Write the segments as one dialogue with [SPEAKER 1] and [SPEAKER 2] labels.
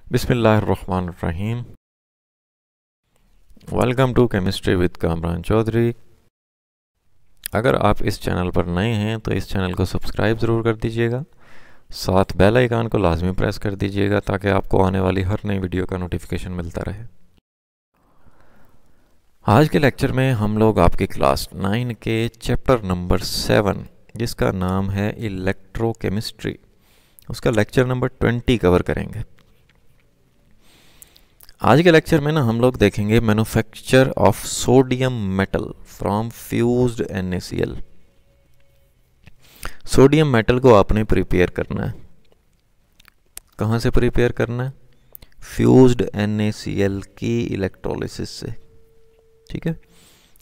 [SPEAKER 1] बिस्मिल्लाहिर्रहमानिर्रहीम। Welcome to chemistry with Kamran Chaudhary. अगर आप इस चैनल पर नए हैं तो इस चैनल को सब्सक्राइब ज़रूर कर दीजिएगा, साथ बेल आइकन को लाजमी प्रेस कर दीजिएगा ताकि आपको आने वाली हर नई वीडियो का नोटिफिकेशन मिलता रहे। आज के लेक्चर में हम लोग आपकी क्लास 9 के चैप्टर नंबर 7 जिसका नाम है इलेक्ट्रोकेमिस्ट्री, उसका लेक्चर नंबर 20 कवर करेंगे। आज के लेक्चर में हम लोग देखेंगे manufacture of sodium metal from fused NaCl। Sodium metal को आपने प्रिपेयर करना है, कहाँ से प्रिपेयर करना है? फ्यूज्ड NaCl की इलेक्ट्रोलिसिस से। ठीक है,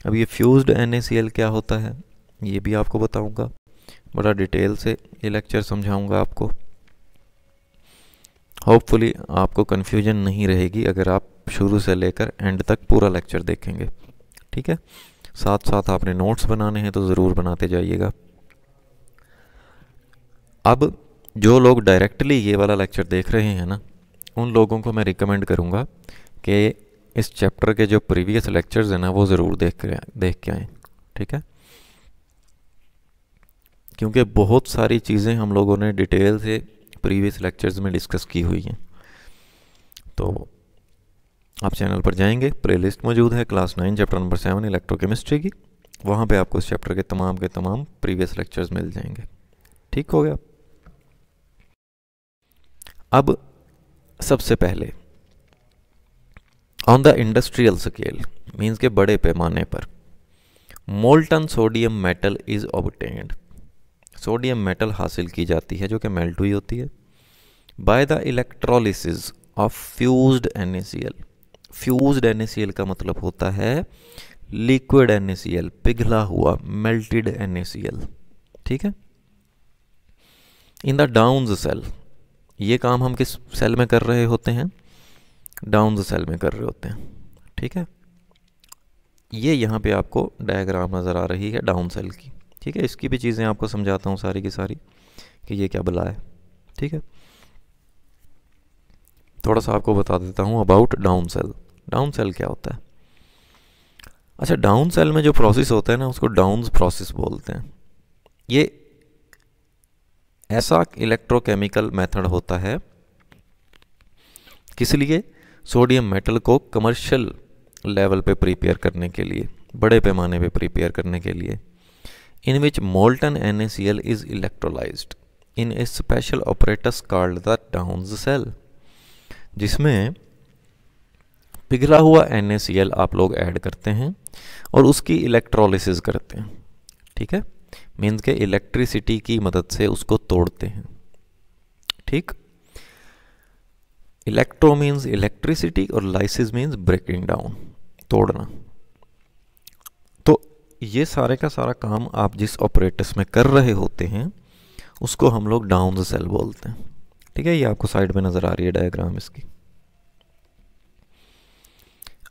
[SPEAKER 1] अब ये फ्यूज्ड NaCl क्या होता है ये भी आपको बताऊंगा, बड़ा डिटेल से ये लेक्चर समझाऊंगा आपको। होपफुली आपको कन्फ्यूजन नहीं रहेगी अगर आप शुरू से लेकर एंड तक पूरा लेक्चर देखेंगे। ठीक है, साथ साथ आपने नोट्स बनाने हैं तो ज़रूर बनाते जाइएगा। अब जो लोग डायरेक्टली ये वाला लेक्चर देख रहे हैं ना, उन लोगों को मैं रिकमेंड करूँगा कि इस चैप्टर के जो प्रीवियस लेक्चर्स हैं ना वो ज़रूर देख के आएँ। ठीक है, क्योंकि बहुत सारी चीज़ें हम लोगों ने डिटेल से प्रीवियस लेक्चर्स में डिस्कस की हुई हैं। तो आप चैनल पर जाएंगे, प्लेलिस्ट मौजूद है क्लास 9 चैप्टर नंबर 7 इलेक्ट्रोकेमिस्ट्री की, वहाँ पे आपको इस चैप्टर के तमाम प्रीवियस लेक्चर्स मिल जाएंगे। ठीक हो गया। अब सबसे पहले on the industrial scale means के बड़े पैमाने पर molten sodium metal is obtained. Sodium metal हासिल की जाती है जो कि मेल्ट हुई होती है by the electrolysis of fused NaCl। Fused NaCl का मतलब होता है लिक्विड NaCl, पिघला हुआ मेल्टेड NaCl। ठीक है, इन द डाउन्स सेल। ये काम हम किस सेल में कर रहे होते हैं? डाउन्स सेल में कर रहे होते हैं। ठीक है, ये यहाँ पे आपको डायग्राम नज़र आ रही है डाउन सेल की। ठीक है, इसकी भी चीज़ें आपको समझाता हूँ सारी की सारी कि ये क्या बला है। ठीक है, थोड़ा सा आपको बता देता हूँ about down cell. Down cell क्या होता है? अच्छा, डाउन सेल में जो प्रोसेस होता है ना उसको डाउन्स प्रोसेस बोलते हैं। ये ऐसा इलेक्ट्रोकेमिकल मेथड होता है, किस लिए? सोडियम मेटल को कमर्शियल लेवल पे प्रिपेयर करने के लिए, बड़े पैमाने पे प्रिपेयर करने के लिए। in which molten NaCl is electrolyzed in a special apparatus called the Downs cell, जिसमें पिघला हुआ NaCl आप लोग ऐड करते हैं और उसकी इलेक्ट्रोलिसिस करते हैं। ठीक है, मीन्स के इलेक्ट्रिसिटी की मदद से उसको तोड़ते हैं। ठीक, इलेक्ट्रो मीन्स इलेक्ट्रिसिटी और लाइसिस मीन्स ब्रेकिंग डाउन, तोड़ना। तो ये सारे का सारा काम आप जिस ऑपरेटस में कर रहे होते हैं उसको हम लोग डाउन सेल बोलते हैं। ठीक है, ये आपको साइड में नजर आ रही है डायग्राम इसकी।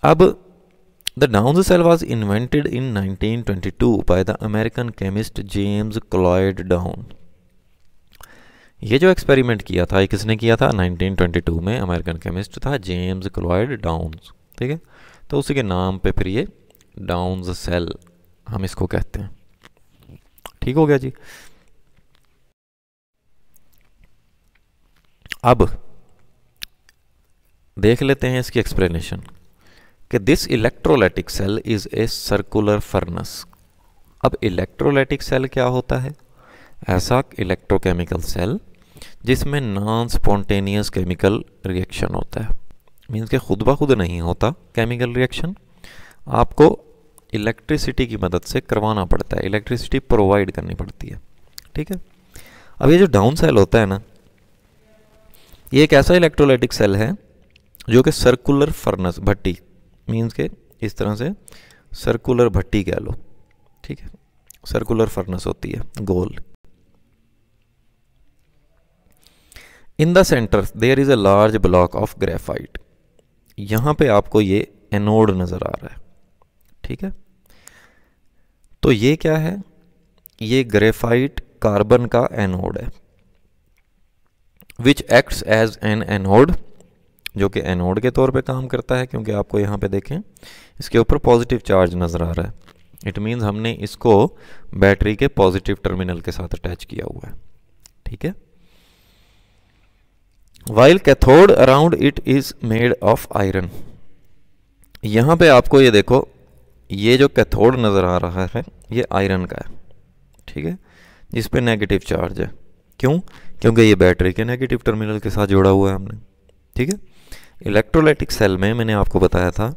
[SPEAKER 1] अब the Down cell was invented in 1922 by the American chemist James Cloyd Down. ये जो एक्सपेरिमेंट किया था ये किसने किया था? 1922 में अमेरिकन केमिस्ट था जेम्स क्लॉयड डाउन। ठीक है, तो उसी के नाम पे फिर ये डाउन सेल हम इसको कहते हैं। ठीक हो गया जी। अब देख लेते हैं इसकी एक्सप्लेनेशन कि this electrolytic cell is a circular furnace. अब इलेक्ट्रोलाइटिक सेल क्या होता है? ऐसा इलेक्ट्रोकेमिकल सेल जिसमें नॉन स्पॉन्टेनियस केमिकल रिएक्शन होता है, मीन्स के खुद ब खुद नहीं होता केमिकल रिएक्शन, आपको इलेक्ट्रिसिटी की मदद से करवाना पड़ता है, इलेक्ट्रिसिटी प्रोवाइड करनी पड़ती है। ठीक है, अब ये जो डाउन सेल होता है ना, ये एक ऐसा इलेक्ट्रोलाइटिक सेल है जो कि सर्कुलर फर्नेस, भट्टी, मीन्स के इस तरह से सर्कुलर भट्टी कह लो। ठीक है, सर्कुलर फर्नेस होती है गोल। In the centre there is a large block of graphite. यहां पे आपको ये एनोड नजर आ रहा है। ठीक है, तो ये क्या है? ये ग्रेफाइट कार्बन का एनोड है, which acts as an anode जो कि एनोड के तौर पे काम करता है, क्योंकि आपको यहाँ पे देखें इसके ऊपर पॉजिटिव चार्ज नज़र आ रहा है। इट मीन्स हमने इसको बैटरी के पॉजिटिव टर्मिनल के साथ अटैच किया हुआ है, ठीक है। While cathode around it is made of iron. यहाँ पे आपको ये देखो, ये जो कैथोड नज़र आ रहा है ये आयरन का है, ठीक है, जिस पे नेगेटिव चार्ज है। क्यों? क्योंकि ये बैटरी के नेगेटिव टर्मिनल के साथ जोड़ा हुआ है हमने, ठीक है। इलेक्ट्रोलाइटिक सेल में मैंने आपको बताया था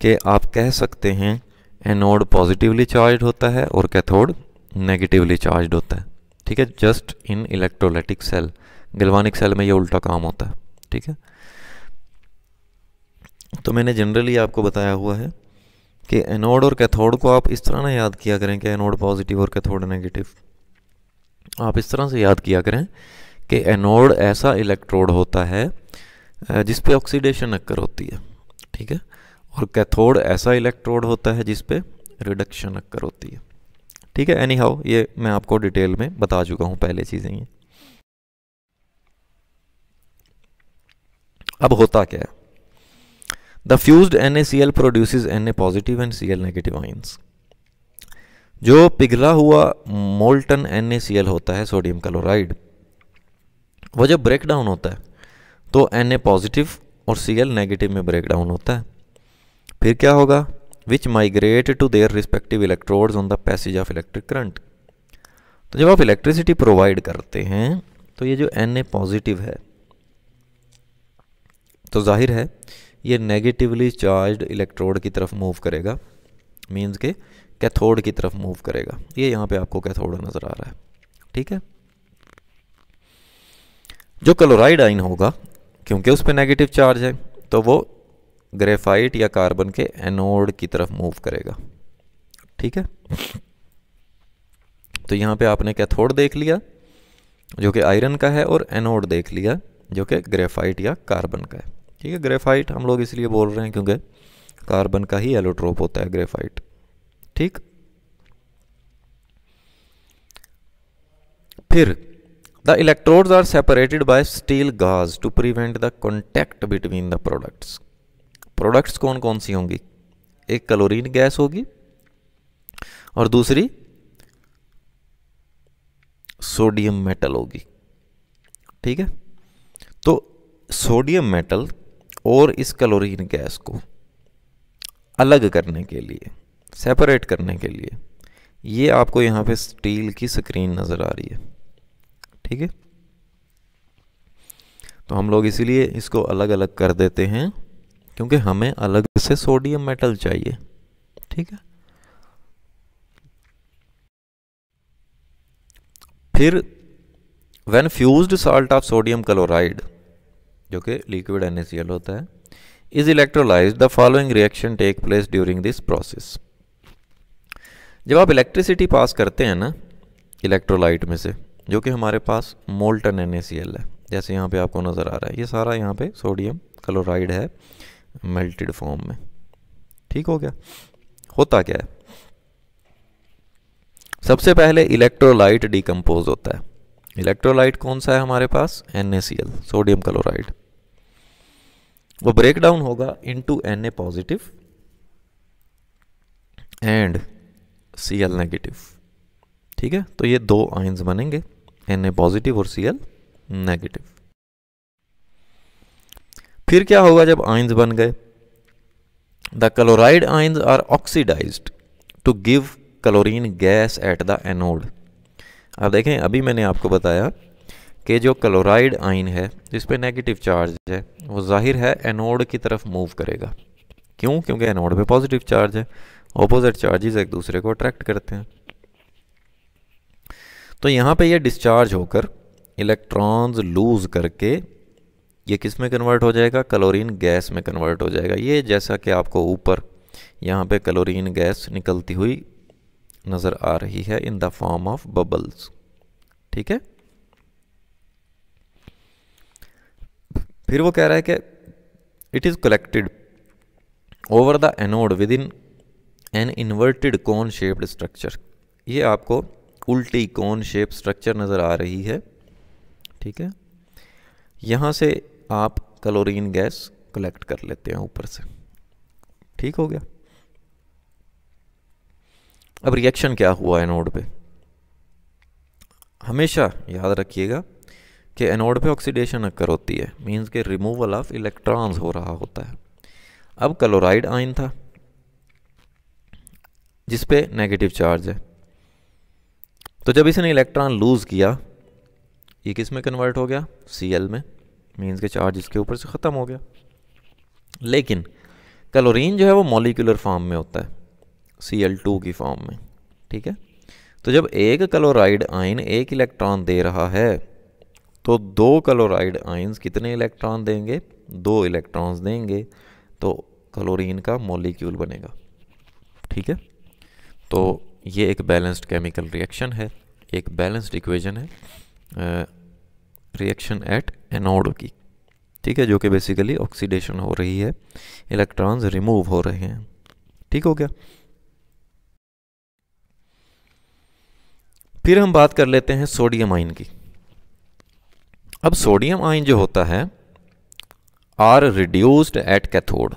[SPEAKER 1] कि आप कह सकते हैं एनोड पॉजिटिवली चार्ज होता है और कैथोड नेगेटिवली चार्ज होता है, ठीक है, just in electrolytic cell. Galvanic cell में ये उल्टा काम होता है, ठीक है। तो मैंने जनरली आपको बताया हुआ है कि एनोड और कैथोड को आप इस तरह ना याद किया करें कि एनोड पॉजिटिव और कैथोड नेगेटिव। आप इस तरह से याद किया करें कि एनोड ऐसा इलेक्ट्रोड होता है जिस पे ऑक्सीडेशन अक्कर होती है, ठीक है, और कैथोड ऐसा इलेक्ट्रोड होता है जिस पे रिडक्शन अक्कर होती है, ठीक है। एनी हाउ ये मैं आपको डिटेल में बता चुका हूँ पहले चीज़ें ये। अब होता क्या है? The fused NaCl produces Na positive and Cl negative ions. जो पिघला हुआ मोल्टन NaCl होता है, सोडियम क्लोराइड, वो जब ब्रेक डाउन होता है तो Na पॉजिटिव और Cl नेगेटिव में ब्रेक डाउन होता है। फिर क्या होगा? Which migrate to their respective electrodes on the passage of electric current. तो जब आप इलेक्ट्रिसिटी प्रोवाइड करते हैं तो ये जो Na पॉजिटिव है, तो जाहिर है ये नेगेटिवली चार्ज्ड इलेक्ट्रोड की तरफ मूव करेगा, मींस के कैथोड की तरफ मूव करेगा। ये यहाँ पे आपको कैथोड नज़र आ रहा है, ठीक है। जो क्लोराइड आयन होगा, क्योंकि उस पर नेगेटिव चार्ज है, तो वो ग्रेफाइट या कार्बन के एनोड की तरफ मूव करेगा, ठीक है। तो यहाँ पे आपने कैथोड देख लिया जो कि आयरन का है, और एनोड देख लिया जो कि ग्रेफाइट या कार्बन का है, ठीक है। ग्रेफाइट हम लोग इसलिए बोल रहे हैं क्योंकि कार्बन का ही एलोट्रोप होता है ग्रेफाइट, ठीक। फिर the electrodes are separated by steel gauze to prevent the contact between the products. Products कौन कौन सी होंगी? एक क्लोरीन गैस होगी और दूसरी सोडियम मेटल होगी, ठीक है। तो सोडियम मेटल और इस क्लोरीन गैस को अलग करने के लिए, सेपरेट करने के लिए, ये आपको यहाँ पे स्टील की स्क्रीन नज़र आ रही है, ठीक है। तो हम लोग इसीलिए इसको अलग अलग कर देते हैं क्योंकि हमें अलग से सोडियम मेटल चाहिए, ठीक है। फिर when fused salt of sodium chloride, जो कि लिक्विड NaCl होता है, is electrolysed, the following reaction take place during this process. जब आप इलेक्ट्रिसिटी पास करते हैं ना इलेक्ट्रोलाइट में से, जो कि हमारे पास मोल्टन NaCl है, जैसे यहाँ पे आपको नज़र आ रहा है, ये सारा यहाँ पे सोडियम क्लोराइड है मेल्टेड फॉर्म में, ठीक हो गया। होता क्या है? सबसे पहले इलेक्ट्रोलाइट डिकम्पोज होता है। इलेक्ट्रोलाइट कौन सा है हमारे पास? NaCl, sodium chloride. वो ब्रेक डाउन होगा into Na positive and Cl negative, ठीक है। तो ये दो आयंस बनेंगे, Na पॉजिटिव और Cl नेगेटिव। फिर क्या होगा जब आयंस बन गए? The chloride ions are oxidised to give chlorine gas at the anode. अब देखें, अभी मैंने आपको बताया कि जो क्लोराइड आयन है जिस पे नेगेटिव चार्ज है, वो जाहिर है एनोड की तरफ मूव करेगा। क्यों? क्योंकि एनोड पे पॉजिटिव चार्ज है, ऑपोजिट चार्जेस एक दूसरे को अट्रैक्ट करते हैं। तो यहाँ पे ये डिस्चार्ज होकर इलेक्ट्रॉन्स लूज करके ये किस में कन्वर्ट हो जाएगा? क्लोरीन गैस में कन्वर्ट हो जाएगा। ये जैसा कि आपको ऊपर यहाँ पे क्लोरीन गैस निकलती हुई नज़र आ रही है in the form of bubbles, ठीक है। फिर वो कह रहा है कि it is collected over the anode with in an inverted cone shaped structure. ये आपको उल्टी कोन शेप स्ट्रक्चर नज़र आ रही है, ठीक है। यहाँ से आप क्लोरीन गैस कलेक्ट कर लेते हैं ऊपर से। ठीक हो गया। अब रिएक्शन क्या हुआ एनोड पे, हमेशा याद रखिएगा कि एनोड पे ऑक्सीडेशन अक्कर होती है, मींस के रिमूवल ऑफ इलेक्ट्रॉन्स हो रहा होता है। अब क्लोराइड आयन था जिस पे नेगेटिव चार्ज है, तो जब इसने इलेक्ट्रॉन लूज किया ये किस में कन्वर्ट हो गया, Cl में, मींस के चार्ज इसके ऊपर से ख़त्म हो गया। लेकिन क्लोरीन जो है वो मॉलिक्यूलर फॉर्म में होता है, Cl2 की फॉर्म में। ठीक है, तो जब एक क्लोराइड आयन एक इलेक्ट्रॉन दे रहा है तो दो क्लोराइड आयन्स कितने इलेक्ट्रॉन देंगे, 2 इलेक्ट्रॉन्स देंगे, तो क्लोरीन का मॉलिक्यूल बनेगा। ठीक है, तो ये एक बैलेंस्ड केमिकल रिएक्शन है, एक बैलेंस्ड इक्वेशन है रिएक्शन एट एनोड की। ठीक है, जो कि बेसिकली ऑक्सीडेशन हो रही है, इलेक्ट्रॉन्स रिमूव हो रहे हैं। ठीक हो गया। फिर हम बात कर लेते हैं सोडियम आयन की। अब सोडियम आयन जो होता है आर रिड्यूस्ड एट कैथोड,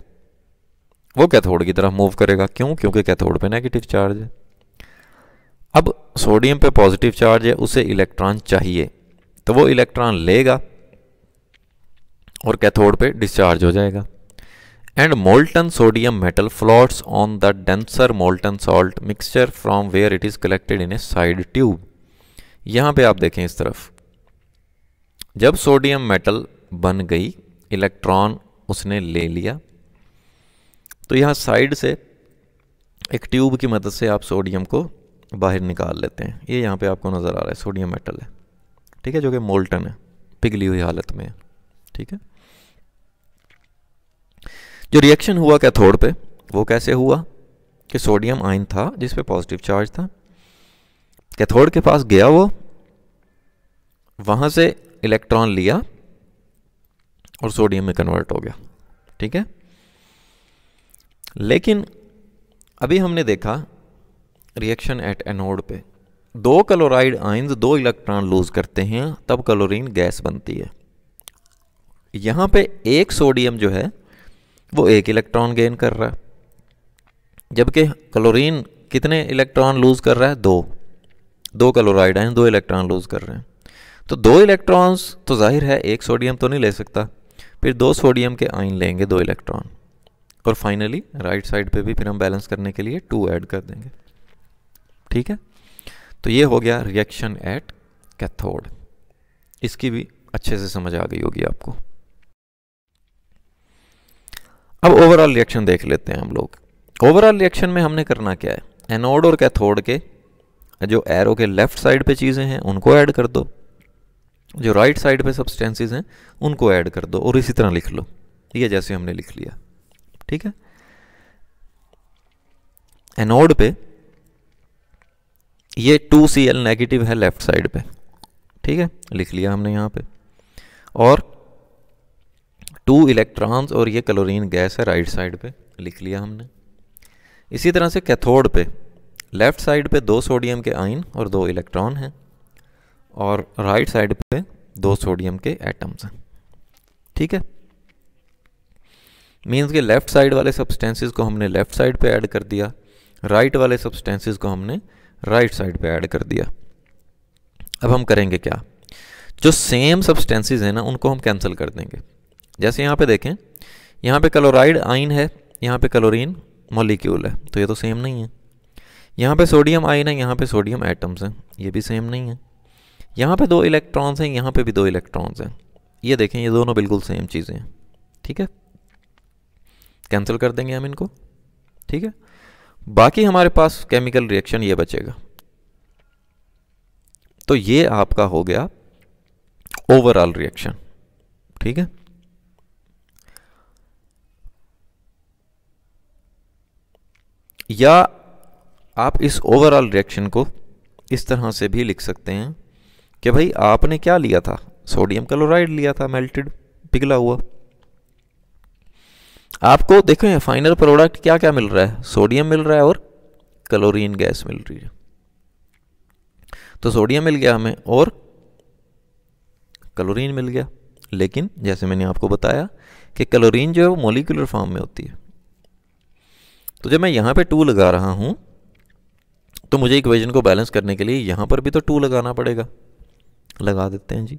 [SPEAKER 1] वो कैथोड की तरफ मूव करेगा। क्यों? क्योंकि कैथोड पे नेगेटिव चार्ज है। अब सोडियम पे पॉजिटिव चार्ज है, उसे इलेक्ट्रॉन चाहिए, तो वो इलेक्ट्रॉन लेगा और कैथोड पे डिस्चार्ज हो जाएगा। And molten sodium metal floats on the denser molten salt mixture from where it is collected in a side tube. यहां पे आप देखें इस तरफ, जब सोडियम मेटल बन गई, इलेक्ट्रॉन उसने ले लिया, तो यहां साइड से एक ट्यूब की मदद से आप सोडियम को बाहर निकाल लेते हैं। ये यहाँ पे आपको नज़र आ रहा है सोडियम मेटल है। ठीक है, जो कि मोल्टन है, पिघली हुई हालत में है। ठीक है, जो रिएक्शन हुआ कैथोड पे वो कैसे हुआ कि सोडियम आयन था जिस पे पॉजिटिव चार्ज था, कैथोड के पास गया, वो वहां से इलेक्ट्रॉन लिया और सोडियम में कन्वर्ट हो गया। ठीक है, लेकिन अभी हमने देखा रिएक्शन एट एनोड पे 2 क्लोराइड आयन्स 2 इलेक्ट्रॉन लूज करते हैं, तब क्लोरीन गैस बनती है। यहां पे एक सोडियम जो है वो 1 इलेक्ट्रॉन गेन कर रहा है, जबकि क्लोरीन कितने इलेक्ट्रॉन लूज कर रहा है, 2 क्लोराइड आयन 2 इलेक्ट्रॉन लूज कर रहे हैं। तो 2 इलेक्ट्रॉन्स तो जाहिर है एक सोडियम तो नहीं ले सकता, फिर 2 सोडियम के आयन लेंगे 2 इलेक्ट्रॉन, और फाइनली राइट साइड पे भी फिर हम बैलेंस करने के लिए 2 ऐड कर देंगे। ठीक है, तो ये हो गया रिएक्शन एट कैथोड। इसकी भी अच्छे से समझ आ गई होगी आपको। अब ओवरऑल रिएक्शन देख लेते हैं हम लोग। ओवरऑल रिएक्शन में हमने करना क्या है, एनोड और कैथोड के जो एरो के लेफ्ट साइड पे चीज़ें हैं उनको ऐड कर दो, जो राइट साइड पे सब्सटेंसेस हैं उनको ऐड कर दो, और इसी तरह लिख लो, ये जैसे हमने लिख लिया। ठीक है, एनोड पे ये 2Cl नेगेटिव है लेफ्ट साइड पे। ठीक है, लिख लिया हमने यहाँ पे, और 2 इलेक्ट्रॉन्स और ये क्लोरीन गैस है राइट साइड पे, लिख लिया हमने। इसी तरह से कैथोड पे लेफ्ट साइड पे 2 सोडियम के आयन और 2 इलेक्ट्रॉन हैं, और राइट साइड पे 2 सोडियम के एटम्स हैं। ठीक है, मीन्स के लेफ्ट साइड वाले सब्सटेंसेस को हमने लेफ्ट साइड पे ऐड कर दिया, राइट वाले सब्सटेंसेस को हमने राइट साइड पे ऐड कर दिया। अब हम करेंगे क्या, जो सेम सब्सटेंसेस हैं ना उनको हम कैंसिल कर देंगे। जैसे यहाँ पे देखें, यहाँ पे क्लोराइड आयन है, यहाँ पे क्लोरीन मॉलिक्यूल है, तो ये तो सेम नहीं है। यहाँ पे सोडियम आयन है, यहाँ पे सोडियम एटम्स हैं, ये भी सेम नहीं है। यहाँ पे 2 इलेक्ट्रॉन्स हैं, यहाँ पे भी 2 इलेक्ट्रॉन्स हैं, ये देखें ये दोनों बिल्कुल सेम चीज़ें हैं। ठीक है, कैंसिल कर देंगे हम इनको। ठीक है, बाकी हमारे पास केमिकल रिएक्शन ये बचेगा। तो ये आपका हो गया ओवरऑल रिएक्शन। ठीक है, या आप इस ओवरऑल रिएक्शन को इस तरह से भी लिख सकते हैं कि भाई आपने क्या लिया था, सोडियम क्लोराइड लिया था मेल्टेड, पिघला हुआ। आपको देखें फाइनल प्रोडक्ट क्या क्या मिल रहा है, सोडियम मिल रहा है और क्लोरीन गैस मिल रही है। तो सोडियम मिल गया हमें और क्लोरीन मिल गया, लेकिन जैसे मैंने आपको बताया कि क्लोरीन जो है वो मॉलिक्यूलर फॉर्म में होती है। तो जब मैं यहाँ पे 2 लगा रहा हूँ तो मुझे इक्वेशन को बैलेंस करने के लिए यहाँ पर भी तो 2 लगाना पड़ेगा। लगा देते हैं जी।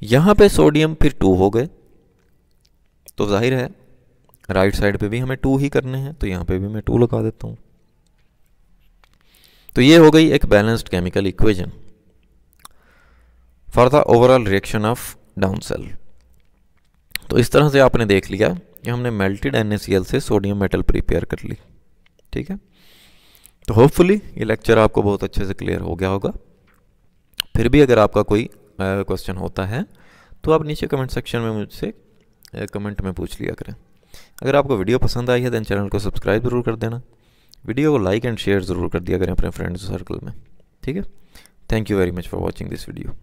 [SPEAKER 1] यहाँ पे सोडियम फिर 2 हो गए, तो जाहिर है राइट साइड पे भी हमें 2 ही करने हैं, तो यहाँ पे भी मैं 2 लगा देता हूँ। तो ये हो गई एक balanced chemical equation for the overall reaction of down cell. तो इस तरह से आपने देख लिया कि हमने मेल्टेड NaCl से सोडियम मेटल प्रिपेयर कर ली। ठीक है, तो होपफुली ये लेक्चर आपको बहुत अच्छे से क्लियर हो गया होगा। फिर भी अगर आपका कोई क्वेश्चन होता है तो आप नीचे कमेंट सेक्शन में मुझसे कमेंट में पूछ लिया करें। अगर आपको वीडियो पसंद आई है देन चैनल को सब्सक्राइब ज़रूर कर देना, वीडियो को लाइक एंड शेयर ज़रूर कर दिया करें अपने फ्रेंड्स सर्कल में। ठीक है, thank you very much for watching this video.